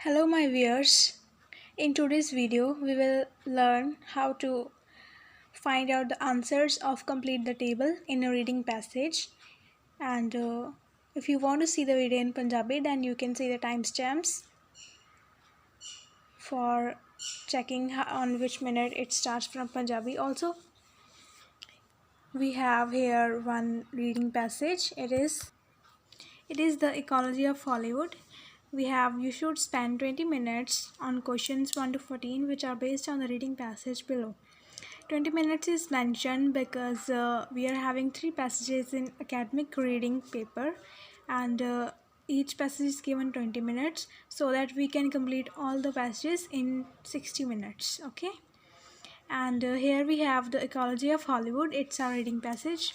Hello my viewers. In today's video we will learn how to find out the answers of complete the table in a reading passage, and if you want to see the video in Punjabi then you can see the timestamps for checking on which minute it starts from Punjabi. Also we have here one reading passage. It is the ecology of Hollywood. We have you should spend 20 minutes on questions 1 to 14 which are based on the reading passage below. 20 minutes is mentioned because we are having 3 passages in academic reading paper, and each passage is given 20 minutes so that we can complete all the passages in 60 minutes. Okay, and here we have the ecology of Hollywood. It's our reading passage.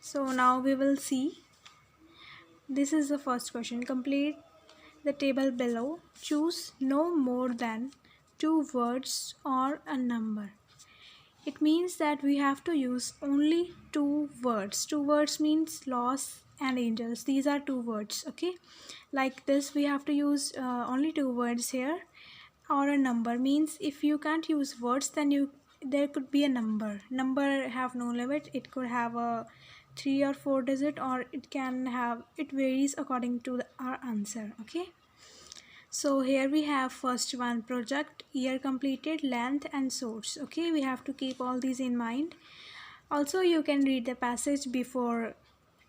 So now we will see. This is the first question. Complete the table below. Choose no more than 2 words or a number. It means that we have to use only 2 words. 2 words means loss and angels. These are 2 words. Okay, like this we have to use only 2 words here. Or a number means if you can't use words then there could be a number have no limit. It could have a 3 or 4 digit, or it varies according to our answer. Okay, so here we have first one: project, year completed, length and source. Okay, we have to keep all these in mind. Also you can read the passage before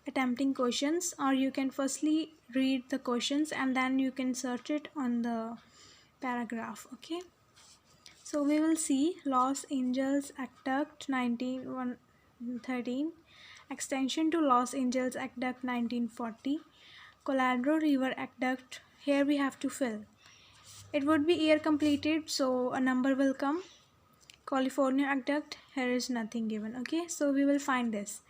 attempting questions, or you can firstly read the questions and then you can search it on the paragraph. Okay, so we will see Los Angeles Aqueduct 1913, extension to Los Angeles Aqueduct 1940, Colorado River Aqueduct. Here we have to fill. It would be year completed, so a number will come. California Aqueduct, here is nothing given. Okay, so we will find this.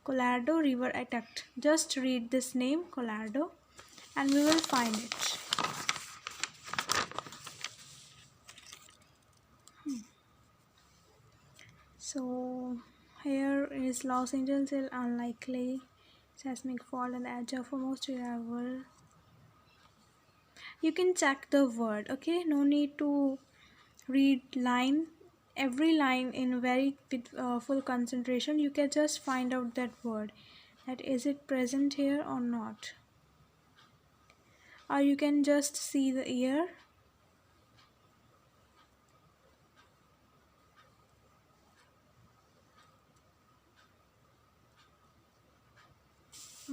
Colorado River Aqueduct. Just read this name, Colorado, and we will find it. So here is Los Angeles is unlikely seismic fault on the edge of a most reliable. You can check the word. Okay, no need to read every line in very full concentration. You can just find out that word, that is it present here or not, or you can just see the year.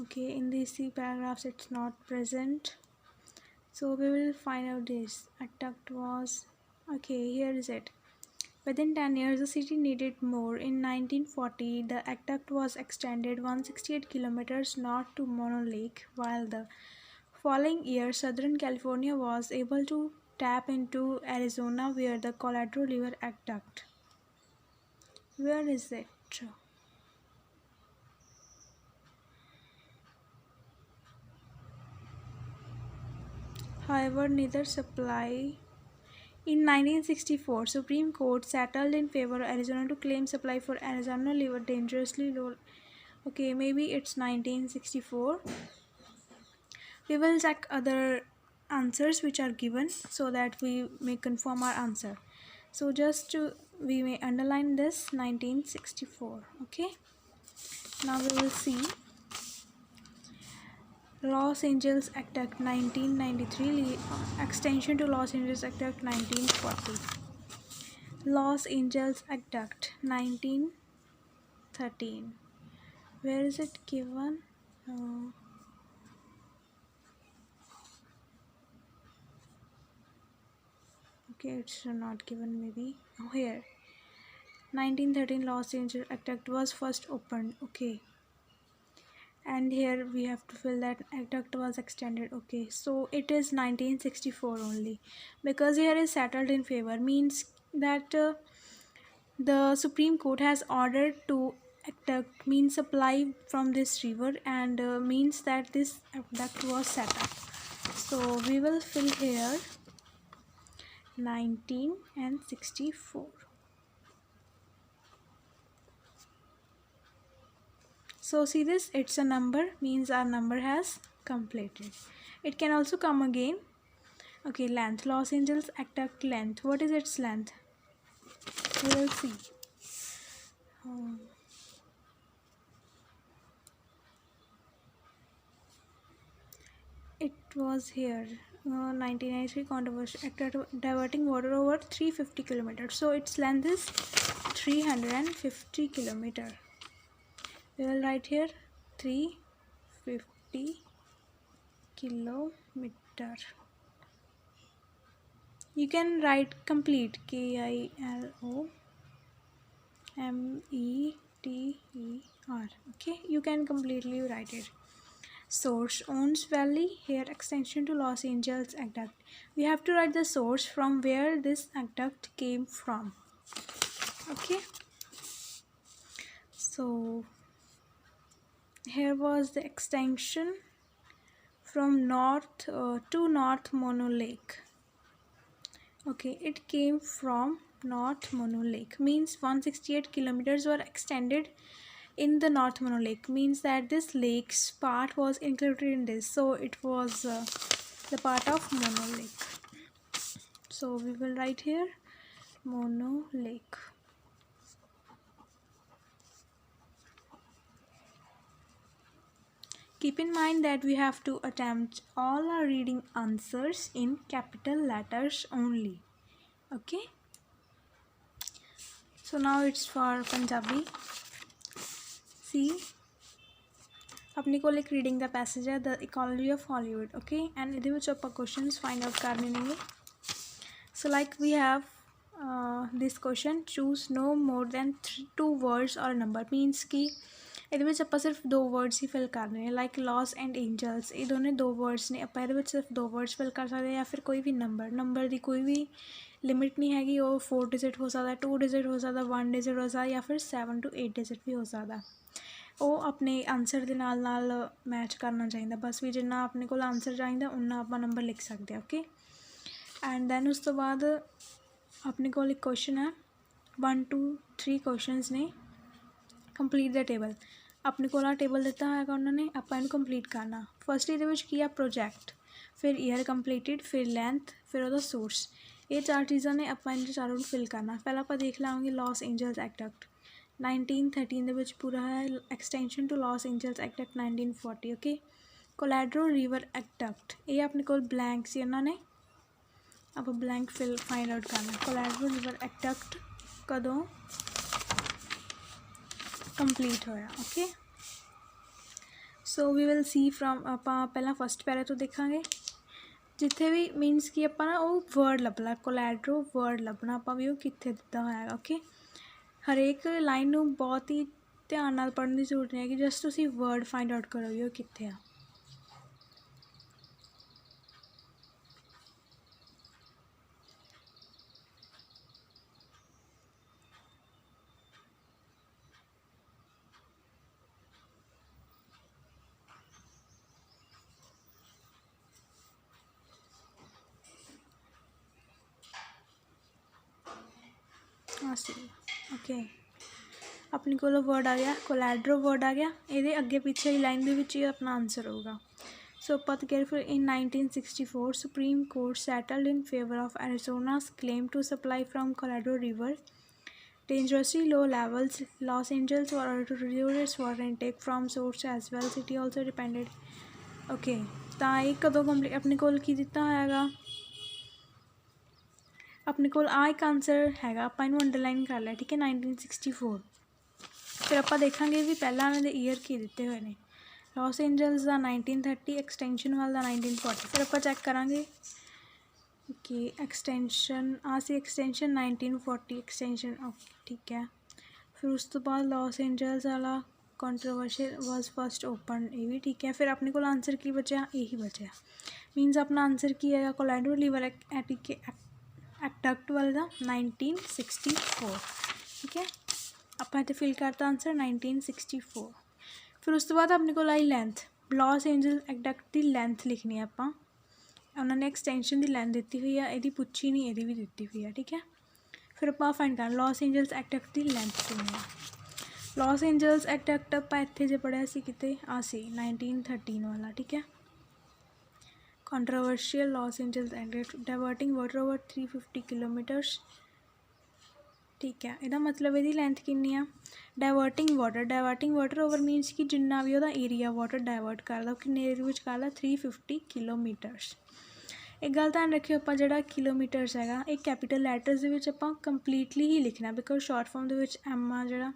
Okay, in these 3 paragraphs it's not present, so we will find out this. Aqueduct was, okay, here is it. Within 10 years, the city needed more. In 1940, the aqueduct was extended 168 kilometers north to Mono Lake, while the following year, Southern California was able to tap into Arizona via the Colorado River Aqueduct. Where is it? However, neither supply. In 1964, Supreme Court settled in favor of Arizona to claim supply for Arizona River dangerously low. Okay, maybe it's 1964. We will check other answers which are given so that we may confirm our answer. So we may underline this 1964. Okay, now we will see Los Angeles Aqueduct 1993, extension to Los Angeles Aqueduct 1940. Los Angeles Aqueduct 1913. Where is it given? Okay, it's not given. Maybe here. 1913 Los Angeles Aqueduct was first opened. Okay, and here we have to fill that aqueduct was extended. Okay, so it is 1964 only, because here is settled in favor means that the Supreme Court has ordered to aqueduct means supply from this river, and means that this aqueduct was set up. So we will fill here 19 and 64. So see this, it's a number, means our number has completed. It can also come again. Okay, length. Los Angeles aqueduct length. What is its length? We will see. It was here. 1993 controversial act diverting water over 350 kilometers. So its length is 350 kilometer. We will write here 350 kilometer. You can write complete KILOMETER. Okay, you can completely write it. Source Owens Valley, here extension to Los Angeles aqueduct. We have to write the source from where this aqueduct came from. Okay, so here was the extension from north to North Mono Lake. Okay, it came from North Mono Lake, means 168 kilometers were extended in the North Mono Lake, means that this lake's part was included in this, so it was the part of Mono Lake. So we will write here Mono Lake. Keep in mind that we have to attempt all our reading answers in capital letters only. Okay, so now it's for Punjabi. See, अपने को एक reading the passage है the ecology of Hollywood. Okay, and ਇਹਦੇ ਵਿੱਚ ਆਪਾਂ questions find out करने नेगे. So like we have this question, choose no more than 2 words और नंबर. मीनस कि ਇਹਦੇ ਵਿੱਚ ਆਪਾਂ ਸਿਰਫ 2 वर्ड्स ही फिल करने ਨੇ. लाइक लॉस एंड एंजल्स, ये दोनों 2 वर्ड्स ने. ਆਪਾਂ ਇਹਦੇ ਵਿੱਚ सिर्फ 2 वर्ड्स फिल कर सकते हैं, या फिर कोई भी नंबर की कोई भी लिमिट नहीं हैगी. वो 4 डिजिट हो सकता, 2 डिजिट हो सकता, 1 डिजिट हो सकता, या फिर 7 to 8 डिजिट भी हो सकता. ਉਹ ਆਪਣੇ ਆਨਸਰ ਦੇ ਨਾਲ ਮੈਚ ਕਰਨਾ ਚਾਹੀਦਾ. ਬਸ ਵੀ ਜਿੰਨਾ ਆਪਣੇ ਕੋਲ ਆਨਸਰ ਚਾਹੀਦਾ ਉਨਾ ਆਪਾਂ ਨੰਬਰ ਲਿਖ ਸਕਦੇ ਹਾਂ. ਓਕੇ, ਐਂਡ ਦੈਨ ਉਸ ਤੋਂ ਬਾਅਦ ਆਪਣੇ ਕੋਲ ਇੱਕ ਕੁਐਸਚਨ ਹੈ. 1 2 3 ਕੁਐਸਚਨਸ ਨੇ. ਕੰਪਲੀਟ ਦਾ ਟੇਬਲ. ਆਪਣੇ ਕੋਲ ਆ ਟੇਬਲ ਦਿੱਤਾ ਹੋਏਗਾ ਉਹਨਾਂ ਨੇ, ਆਪਾਂ ਇਹਨੂੰ ਕੰਪਲੀਟ ਕਰਨਾ. ਫਸਟ ਇਹਦੇ ਵਿੱਚ ਕੀ ਆ, ਪ੍ਰੋਜੈਕਟ, ਫਿਰ ਈਅਰ ਕੰਪਲੀਟਿਡ, ਫਿਰ ਲੈਂਥ, ਫਿਰ ਉਹਦਾ ਸੋਰਸ. ਇਹ 4 ਚੀਜ਼ਾਂ ਨੇ. ਆਪਾਂ ਇਹਨਾਂ ਚਾਰੋਂ ਨੂੰ ਫਿਲ ਕਰਨਾ. ਪਹਿਲਾਂ ਆਪਾਂ ਦੇਖ ਲਵਾਂਗੇ ਲੌਸ ਐਂਜਲਸ ਐਕਟੈਕਟ 1913 ਦੇ ਵਿੱਚ ਪੂਰਾ ਹੈ. Extension to Los Angeles aqueduct 1940. Okay, Colorado River aqueduct, ਇਹ ਆਪਣੇ ਕੋਲ ਬਲੈਂਕ ਸੀ ਇਹਨਾਂ ਨੇ, ਆਪਾਂ ਬਲੈਂਕ ਫਾਈਂਡ ਆਊਟ ਕਰਨਾ. ਕੋਲੈਡਰੋ ਰਿਵਰ ਐਕਟੈਕਟ ਕਦੋਂ ਕੰਪਲੀਟ ਹੋਇਆ. Okay, so we will see from, ਆਪਾਂ ਪਹਿਲਾਂ ਫਸਟ ਪੈਰਾ ਤੋਂ ਦੇਖਾਂਗੇ. ਜਿੱਥੇ ਵੀ ਮੀਨਸ ਕਿ ਆਪਾਂ ਨਾ ਉਹ ਵਰਡ ਲੱਭਣਾ, ਕੋਲੈਡਰੋ ਵਰਡ ਲੱਭਣਾ ਆਪਾਂ ਵੀ ਉਹ ਕਿੱਥੇ ਦਿੱਤਾ ਹੋਇਆ. ਓਕੇ, ਹਰੇਕ ਲਾਈਨ ਨੂੰ ਬਹੁਤ ਹੀ ਧਿਆਨ ਨਾਲ ਪੜ੍ਹਨ ਦੀ ਜ਼ਰੂਰਤ ਨਹੀਂ ਹੈਗੀ. ਜਸਟ ਤੁਸੀਂ ਵਰਡ ਫਾਈਂਡ ਆਊਟ ਕਰੋਗੇ ਉਹ ਕਿੱਥੇ ਆ. ਓਕੇ, ਆਪਣੇ ਕੋਲ ਵਰਡ ਆ ਗਿਆ, ਕੋਲੈਡਰੋ ਵਰਡ ਆ ਗਿਆ. ਇਹਦੇ ਅੱਗੇ ਪਿੱਛੇ ਲਾਈਨ ਦੇ ਵਿੱਚ ਹੀ ਆਪਣਾ ਆਨਸਰ ਹੋਊਗਾ. ਸੋ ਆਪਾਂ careful. In 1964 Supreme Court settled in favour of Arizona's claim to supply from Colorado River dangerously low levels. Los Angeles were ordered to reduce its water intake from source as well. City also depended. Okay, ਤਾਂ ਇਹ ਕਦੋਂ complete ਆਪਣੇ ਕੋਲ ਕੀ ਦਿੱਤਾ ਹੋਏਗਾ. ਆਪਣੇ ਕੋਲ ਆ ਇੱਕ ਆਨਸਰ ਹੈਗਾ, ਆਪਾਂ ਇਹਨੂੰ ਅੰਡਰਲਾਈਨ ਕਰ ਲਿਆ. ਠੀਕ ਹੈ, 1964. ਫਿਰ ਆਪਾਂ ਦੇਖਾਂਗੇ ਵੀ ਪਹਿਲਾਂ ਇਹਨਾਂ ਦੇ ਈਅਰ ਕੀ ਦਿੱਤੇ ਹੋਏ ਨੇ. ਲੌਸ ਐਂਜਲਸ ਦਾ 1930, ਐਕਸਟੈਂਸ਼ਨ ਵਾਲ ਦਾ 1940. ਫਿਰ ਆਪਾਂ ਚੈੱਕ ਕਰਾਂਗੇ ਕਿ ਐਕਸਟੈਂਸ਼ਨ ਆ ਸੀ, ਐਕਸਟੈਂਸ਼ਨ 1940 ਐਕਸਟੈਂਸ਼ਨ. ਓਕੇ, ਠੀਕ ਹੈ. ਫਿਰ ਉਸ ਤੋਂ ਬਾਅਦ ਲੌਸ ਐਂਜਲਸ ਵਾਲਾ ਕੰਟਰੋਵਰਸ਼ੀਅਲ ਵਾਜ਼ ਫਸਟ ਓਪਨ, ਇਹ ਵੀ ਠੀਕ ਹੈ. ਫਿਰ ਆਪਣੇ ਕੋਲ ਆਨਸਰ ਕੀ ਬਚਿਆ, ਇਹੀ ਬਚਿਆ. ਮੀਨਸ ਆਪਣਾ ਆਨਸਰ ਕੀ ਹੈਗਾ, ਕੋਲੈਡਰੋ ਰਿਵਰ ਐਕਟੈਕਟ ਵਾਲੇ ਦਾ 1964. ਠੀਕ ਹੈ, ਆਪਾਂ ਇੱਥੇ ਫਿਲ ਕਰਤਾ ਆਨਸਰ 1964. ਫਿਰ ਉਸ ਤੋਂ ਬਾਅਦ ਆਪਣੇ ਕੋਲ ਆਈ ਲੈਂਥ. ਲੌਸ ਐਂਜਲਸ ਐਕਟੈਕਟ ਦੀ ਲੈਂਥ ਲਿਖਣੀ ਹੈ ਆਪਾਂ. ਉਹਨਾਂ ਨੇ ਐਕਸਟੈਂਸ਼ਨ ਦੀ ਲੈਂਥ ਦਿੱਤੀ ਹੋਈ ਆ, ਇਹਦੀ ਪੁੱਛੀ ਨਹੀਂ, ਇਹਦੀ ਵੀ ਦਿੱਤੀ ਹੋਈ ਆ. ਠੀਕ ਹੈ, ਫਿਰ ਆਪਾਂ ਫਾਈਂਡ ਕਰਨਾ ਲੌਸ ਐਂਜਲਸ ਐਕਟੈਕਟ ਦੀ ਲੈਂਥ ਕਿੰਨੀ ਆ. ਲੌਸ ਐਂਜਲਸ ਐਕਟੈਕਟ ਆਪਾਂ ਇੱਥੇ ਜੇ ਪੜ੍ਹਿਆ ਸੀ ਕਿਤੇ, ਆ ਸੀ 1913 ਵਾਲਾ. ਠੀਕ ਹੈ, controversial Los Angeles act diverting water over 350 kilometers। ठीक है, ਇਹਦਾ ਮਤਲਬ ਇਹਦੀ ਲੈਂਥ ਕਿੰਨੀ ਆ? ਡਾਇਵਰਟਿੰਗ ਵਾਟਰ ਓਵਰ ਮੀਨਸ ਕਿ ਜਿੰਨਾ ਵੀ ਉਹਦਾ ਏਰੀਆ ਵਾਟਰ ਡਾਇਵਰਟ ਕਰਦਾ ਉਹ ਕਿੰਨੇ ਏਰੀਆ ਵਿੱਚ ਕਰਦਾ? 350 ਕਿਲੋਮੀਟਰਸ। ਇੱਕ ਗੱਲ ਧਿਆਨ ਰੱਖਿਓ, ਆਪਾਂ ਜਿਹੜਾ ਕਿਲੋਮੀਟਰਸ ਹੈਗਾ ਇਹ ਕੈਪੀਟਲ ਲੈਟਰਸ ਦੇ ਵਿੱਚ ਆਪਾਂ ਕੰਪਲੀਟਲੀ ਹੀ ਲਿਖਣਾ, ਬਿਕੋਜ਼ ਸ਼ਾਰਟ ਫਾਰਮ ਦੇ ਵਿੱਚ ਐਮ ਆ ਜਿਹੜਾ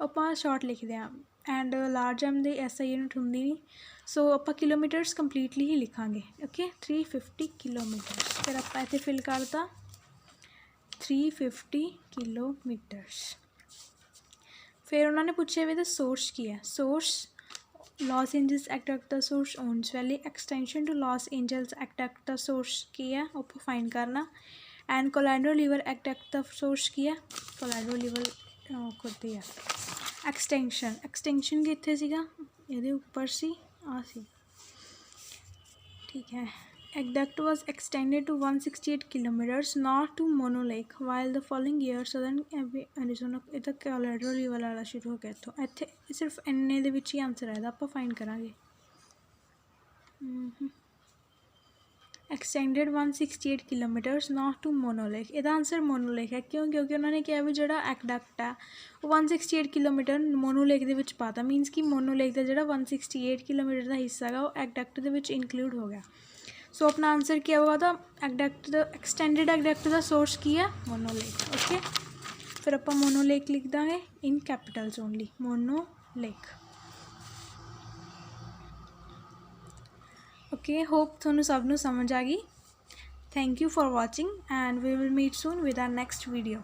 ਆਪਾਂ ਸ਼ਾਰਟ ਲਿਖਦੇ ਹਾਂ, ਐਂਡ ਲਾਰਜ ਐਮ ਦੇ SI ਯੂਨਿਟ ਹੁੰਦੀ ਨਹੀਂ, ਸੋ ਆਪਾਂ ਕਿਲੋਮੀਟਰਸ ਕੰਪਲੀਟਲੀ ਹੀ ਲਿਖਾਂਗੇ। Okay, 350 kilometres. ਫਿਰ ਆਪਾਂ ਇੱਥੇ ਫਿਲ ਕਰਤਾ 350 ਕਿਲੋਮੀਟਰਸ। ਫਿਰ ਉਹਨਾਂ ਨੇ ਪੁੱਛਿਆ ਵੀ ਇਹਦਾ ਸੋਰਸ ਕੀ ਹੈ? ਸੋਰਸ Los Angeles Aqueduct ਦਾ source Owens Valley, extension to Los Angeles Aqueduct ਦਾ ਸੋਰਸ ਕੀ ਹੈ ਉਹ ਆਪਾਂ ਫਾਈਂਡ ਕਰਨਾ, ਐਂਡ ਕੋਲੋਰਾਡੋ ਰਿਵਰ ਐਕਵੈਡਕਟ ਦਾ ਸੋਰਸ ਕੀ ਹੈ? ਕੋਲੋਰਾਡੋ ਰਿਵਰ ਖੁਦ ਹੀ ਹੈ। ਐਕਸਟੈਂਸ਼ਨ ਕਿੱਥੇ ਸੀਗਾ? ਇਹਦੇ ਉੱਪਰ ਸੀ, ਆ ਸੀ। ਠੀਕ ਹੈ, aqueduct was extended to 168 kilometers north to Mono Lake, while the following year southern Arizona ਇਹਦਾ ਕੋਲੋਰਾਡੋ ਰਿਵਰ ਵਾਲਾ ਸ਼ੁਰੂ ਹੋ ਗਿਆ ਇੱਥੋਂ। ਇੱਥੇ ਸਿਰਫ ਇੰਨੇ ਦੇ ਵਿੱਚ ਹੀ ਆਨਸਰ ਆਏਗਾ, ਆਪਾਂ ਫਾਈਂਡ ਕਰਾਂਗੇ। extended 168 kilometers north to Mono Lake, ਇਹਦਾ ਆਨਸਰ ਮੋਨੋ ਲੇਕ ਹੈ। ਕਿਉਂ? ਕਿਉਂਕਿ ਉਹਨਾਂ ਨੇ ਕਿਹਾ ਵੀ ਜਿਹੜਾ ਐਕਡਕਟ ਹੈ ਉਹ 168 ਕਿਲੋਮੀਟਰ ਮੋਨੋ ਲੇਕ ਦੇ ਵਿੱਚ ਪਾਤਾ, ਮੀਨਸ ਕਿ ਮੋਨੋ ਲੇਕ ਦਾ ਜਿਹੜਾ 168 ਕਿਲੋਮੀਟਰ ਦਾ ਹਿੱਸਾ ਹੈਗਾ ਉਹ ਐਕਡਕਟ ਦੇ ਵਿੱਚ ਇਨਕਲੂਡ ਹੋ ਗਿਆ। ਸੋ ਆਪਣਾ ਆਨਸਰ ਕੀ ਹੋਗਾ? ਤਾਂ ਐਕਡਕਟ ਦਾ ਐਕਸਟੈਂਡਡ ਐਕਡਕਟ ਦਾ ਸੋਰਸ ਕੀ ਹੈ? Mono Lake. ਓਕੇ, ਫਿਰ ਆਪਾਂ ਮੋਨੋ ਲੇਕ ਲਿਖ ਦਾਂਗੇ in capitals only, Mono Lake. Okay, hope ਤੁਹਾਨੂੰ ਸਭ ਨੂੰ ਸਮਝ ਆ ਗਈ। Thank you for watching and we will meet soon with our next video.